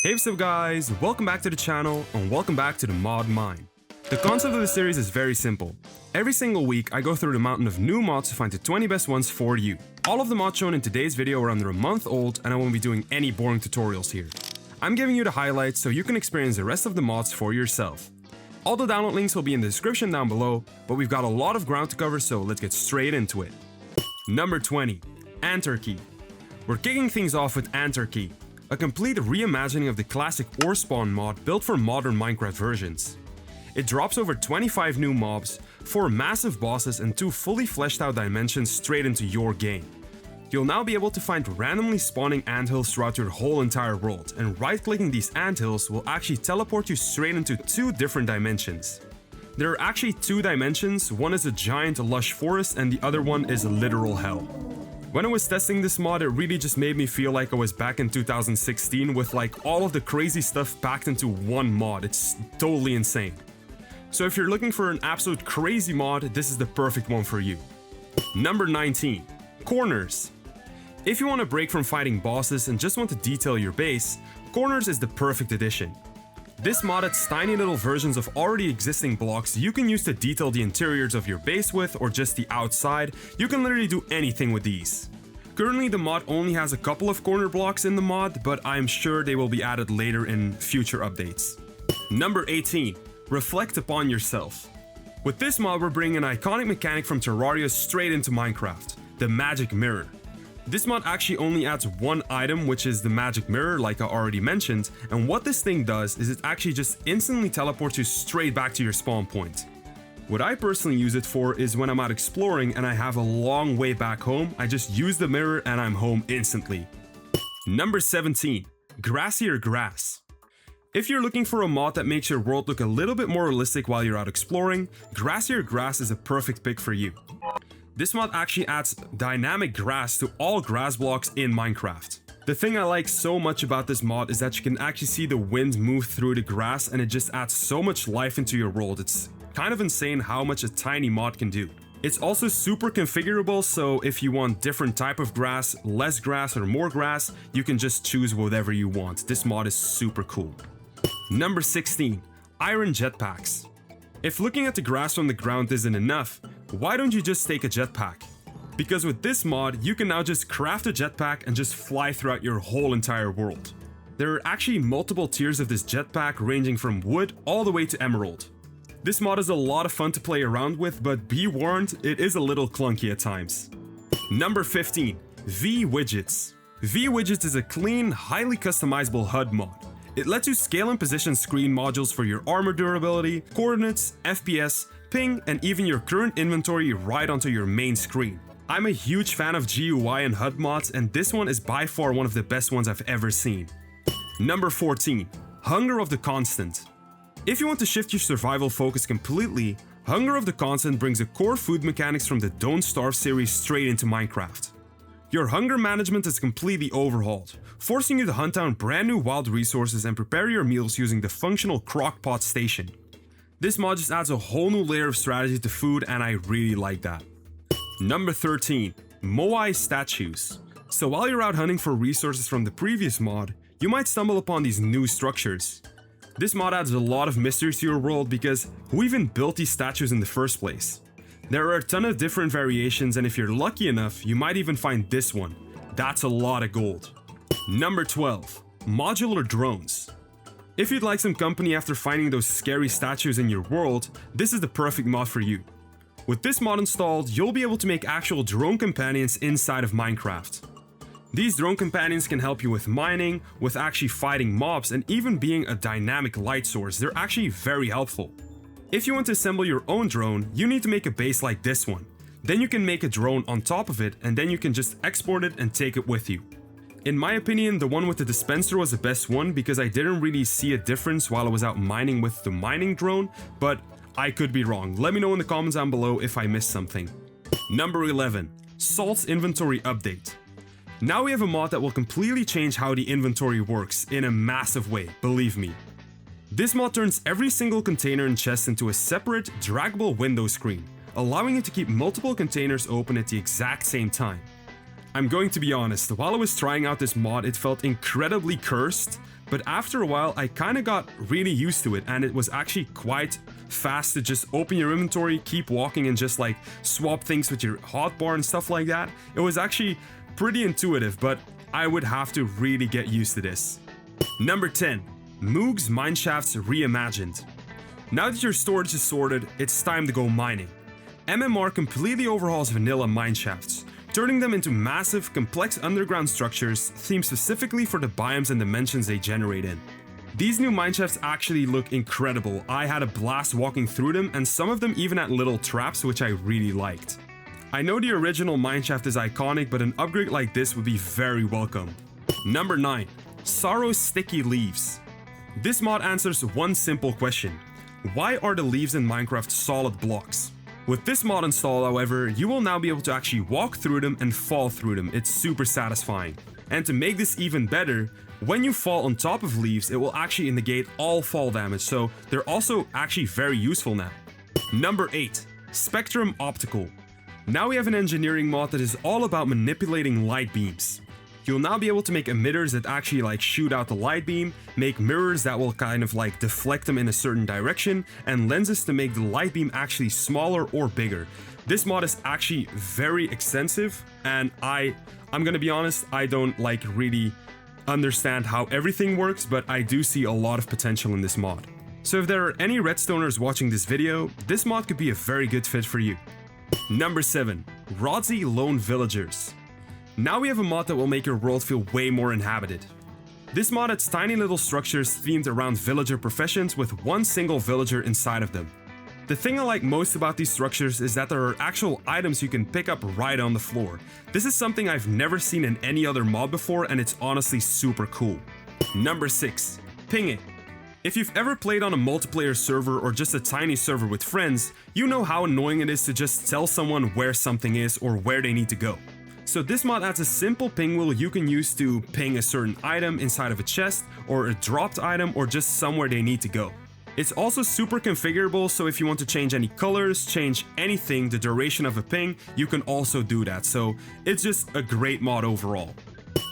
Hey what's up guys, welcome back to the channel and welcome back to the Mod Mine. The concept of the series is very simple. Every single week I go through the mountain of new mods to find the 20 best ones for you. All of the mods shown in today's video are under a month old and I won't be doing any boring tutorials here. I'm giving you the highlights so you can experience the rest of the mods for yourself. All the download links will be in the description down below, but we've got a lot of ground to cover, so let's get straight into it. Number 20. Antarchy. We're kicking things off with Antarchy, a complete reimagining of the classic ore spawn mod built for modern Minecraft versions. It drops over 25 new mobs, 4 massive bosses and 2 fully fleshed out dimensions straight into your game. You'll now be able to find randomly spawning anthills throughout your whole entire world, and right-clicking these anthills will actually teleport you straight into 2 different dimensions. There are actually 2 dimensions, one is a giant lush forest and the other one is a literal hell. When I was testing this mod, it really just made me feel like I was back in 2016 with like all of the crazy stuff packed into one mod. It's totally insane. So if you're looking for an absolute crazy mod, this is the perfect one for you. Number 19. Corners. If you want to break from fighting bosses and just want to detail your base, Corners is the perfect addition. This mod adds tiny little versions of already existing blocks you can use to detail the interiors of your base with, or just the outside. You can literally do anything with these. Currently the mod only has a couple of corner blocks in the mod, but I'm sure they will be added later in future updates. Number 18. Reflect upon yourself. With this mod we're bringing an iconic mechanic from Terraria straight into Minecraft, the magic mirror. This mod actually only adds one item, which is the magic mirror like I already mentioned, and what this thing does is it actually just instantly teleports you straight back to your spawn point. What I personally use it for is when I'm out exploring and I have a long way back home, I just use the mirror and I'm home instantly. Number 17. Grassier Grass. If you're looking for a mod that makes your world look a little bit more realistic while you're out exploring, Grassier Grass is a perfect pick for you. This mod actually adds dynamic grass to all grass blocks in Minecraft. The thing I like so much about this mod is that you can actually see the wind move through the grass and it just adds so much life into your world. It's kind of insane how much a tiny mod can do. It's also super configurable, so if you want different type of grass, less grass or more grass, you can just choose whatever you want. This mod is super cool. Number 16. Iron Jetpacks. If looking at the grass from the ground isn't enough, why don't you just take a jetpack? Because with this mod, you can now just craft a jetpack and just fly throughout your whole entire world. There are actually multiple tiers of this jetpack ranging from wood all the way to emerald. This mod is a lot of fun to play around with, but be warned, it is a little clunky at times. Number 15. vWidgets. vWidgets is a clean, highly customizable HUD mod. It lets you scale and position screen modules for your armor durability, coordinates, FPS, ping, and even your current inventory right onto your main screen. I'm a huge fan of GUI and HUD mods, and this one is by far one of the best ones I've ever seen. Number 14. Hunger of the Constant. If you want to shift your survival focus completely, Hunger of the Constant brings the core food mechanics from the Don't Starve series straight into Minecraft. Your hunger management is completely overhauled, forcing you to hunt down brand new wild resources and prepare your meals using the functional crockpot station. This mod just adds a whole new layer of strategy to food and I really like that. Number 13. Moai Statues. So while you're out hunting for resources from the previous mod, you might stumble upon these new structures. This mod adds a lot of mysteries to your world because who even built these statues in the first place? There are a ton of different variations, and if you're lucky enough, you might even find this one. That's a lot of gold. Number 12. Modular Drones. If you'd like some company after finding those scary statues in your world, this is the perfect mod for you. With this mod installed, you'll be able to make actual drone companions inside of Minecraft. These drone companions can help you with mining, with actually fighting mobs, and even being a dynamic light source. They're actually very helpful. If you want to assemble your own drone, you need to make a base like this one. Then you can make a drone on top of it, and then you can just export it and take it with you. In my opinion, the one with the dispenser was the best one because I didn't really see a difference while I was out mining with the mining drone, but I could be wrong. Let me know in the comments down below if I missed something. Number 11. Salt's Inventory Update. Now we have a mod that will completely change how the inventory works in a massive way, believe me. This mod turns every single container and chest into a separate, draggable window screen, allowing you to keep multiple containers open at the exact same time. I'm going to be honest, while I was trying out this mod, it felt incredibly cursed, but after a while I kind of got really used to it, and it was actually quite fast to just open your inventory, keep walking, and just like swap things with your hotbar and stuff like that. It was actually pretty intuitive, but I would have to really get used to this. Number 10. Moog's Mineshafts Reimagined. Now that your storage is sorted, it's time to go mining. MMR completely overhauls vanilla mineshafts, turning them into massive, complex underground structures themed specifically for the biomes and dimensions they generate in. These new mineshafts actually look incredible. I had a blast walking through them, and some of them even had little traps, which I really liked. I know the original mineshaft is iconic, but an upgrade like this would be very welcome. Number 9. Saro's Sticky Leaves. This mod answers one simple question: why are the leaves in Minecraft solid blocks? With this mod installed, however, you will now be able to actually walk through them and fall through them. It's super satisfying. And to make this even better, when you fall on top of leaves, it will actually negate all fall damage, so they're also actually very useful now. Number 8. Spectrum Optical. Now we have an engineering mod that is all about manipulating light beams. You'll now be able to make emitters that actually like shoot out the light beam, make mirrors that will kind of like deflect them in a certain direction, and lenses to make the light beam actually smaller or bigger. This mod is actually very extensive, and I'm gonna be honest, I don't like really understand how everything works, but I do see a lot of potential in this mod. So if there are any redstoners watching this video, this mod could be a very good fit for you. Number 7. Radzi Lone Villagers. Now we have a mod that will make your world feel way more inhabited. This mod adds tiny little structures themed around villager professions with one single villager inside of them. The thing I like most about these structures is that there are actual items you can pick up right on the floor. This is something I've never seen in any other mod before, and it's honestly super cool. Number 6. Pinging. If you've ever played on a multiplayer server or just a tiny server with friends, you know how annoying it is to just tell someone where something is or where they need to go. So this mod adds a simple ping wheel you can use to ping a certain item inside of a chest, or a dropped item, or just somewhere they need to go. It's also super configurable, so if you want to change any colors, change anything, the duration of a ping, you can also do that. So it's just a great mod overall.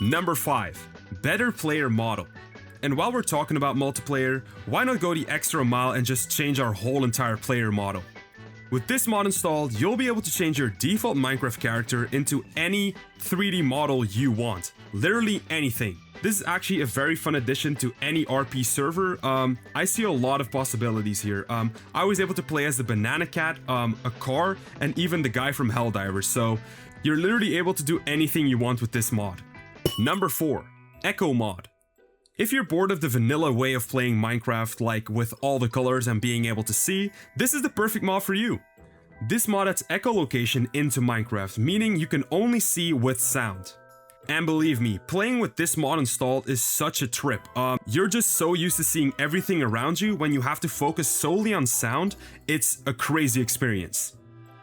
Number 5. Better Player Model. And while we're talking about multiplayer, why not go the extra mile and just change our whole entire player model? With this mod installed, you'll be able to change your default Minecraft character into any 3D model you want. Literally anything. This is actually a very fun addition to any RP server. I see a lot of possibilities here. I was able to play as the banana cat, a car, and even the guy from Helldivers, so you're literally able to do anything you want with this mod. Number 4. Echo Mod. If you're bored of the vanilla way of playing Minecraft, like with all the colors and being able to see, this is the perfect mod for you. This mod adds echolocation into Minecraft, meaning you can only see with sound. And believe me, playing with this mod installed is such a trip. You're just so used to seeing everything around you. When you have to focus solely on sound, it's a crazy experience.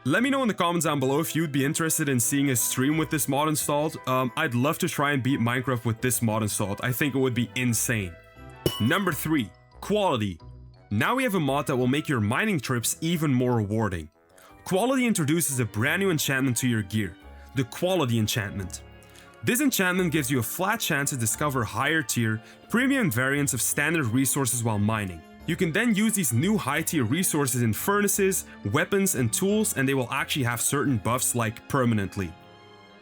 Let me know in the comments down below if you'd be interested in seeing a stream with this mod installed. I'd love to try and beat Minecraft with this mod installed. I think it would be insane. Number 3. Quality. Now we have a mod that will make your mining trips even more rewarding. Quality introduces a brand new enchantment to your gear, the Quality Enchantment. This enchantment gives you a flat chance to discover higher tier, premium variants of standard resources while mining. You can then use these new high tier resources in furnaces, weapons, and tools, and they will actually have certain buffs like permanently.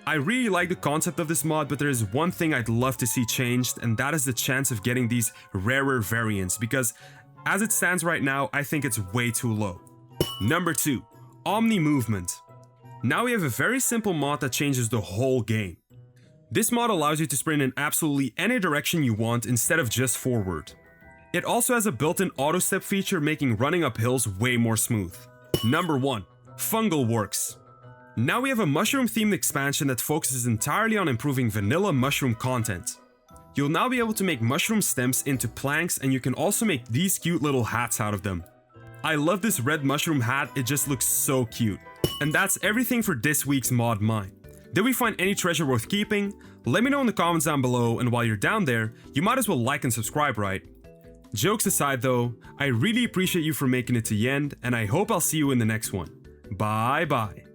I really like the concept of this mod, but there is one thing I'd love to see changed, and that is the chance of getting these rarer variants, because as it stands right now, I think it's way too low. Number 2. Omnimovement. Now we have a very simple mod that changes the whole game. This mod allows you to sprint in absolutely any direction you want instead of just forward. It also has a built-in auto step feature, making running up hills way more smooth. Number 1. Fungalworks. Now we have a mushroom themed expansion that focuses entirely on improving vanilla mushroom content. You'll now be able to make mushroom stems into planks, and you can also make these cute little hats out of them. I love this red mushroom hat, it just looks so cute. And that's everything for this week's Mod Mine. Did we find any treasure worth keeping? Let me know in the comments down below, and while you're down there, you might as well like and subscribe, right? Jokes aside though, I really appreciate you for making it to the end, and I hope I'll see you in the next one. Bye bye.